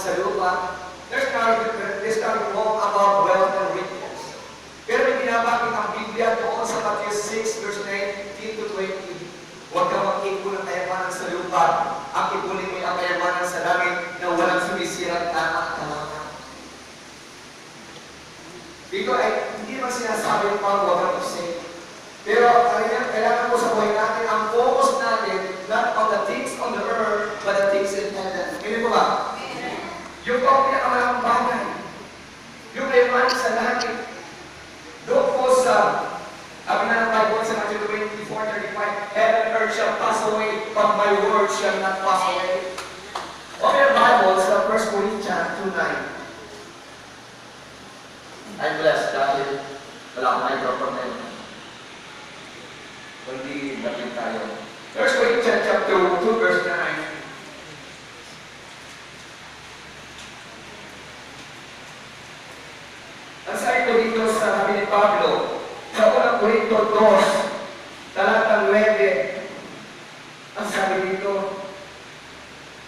sa lupa. There's nothing wrong about wealth and riches. Pero may binabakit ang Biblia doon sa Matthew 6, verse 19 to 20. Huwag kang mag-ipon ng kayamanan sa lupa. Ang ipunin mo ang kayamanan sa langit na walang sumisirang tama at kalama. Dito ay hindi naman sinasabi ng mga huwag kang isip. Pero kailangan po sa buhay natin, ang focus natin, not on the things on the earth, but the things in heaven. Hindi po ba? Yung po ang pinakamalang bagay. Yung kayamanan sa langit. Doon po sa sabi na ng Bible sa Matthew 24:35, heaven and earth shall pass away, but my word shall not pass away. Open your Bible sa 1 Corinthians 2:9. I'm blessed dahil wala akong microphone na yun. Kundi natin tayo. 1 Corinthians chapter 2, verse 9. Ang sabi ko dito sa sabi ni Pablo, sa unang Korinto 2, talatang 9, ang sabi dito,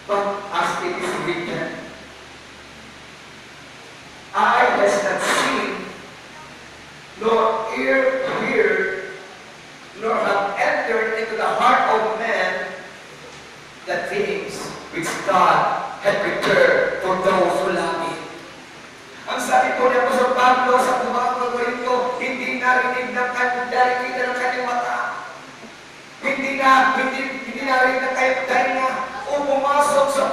but as it is written, eye has not seen, nor ear heard, nor have entered into the heart of man the things which God had prepared for those who love Him. Ang sabi po niya po sa Pablo sa mga Korinto, hindi narinig ng nakikita ng kanyang mata. Hindi narinig ng kanyang tainga o pumasok sa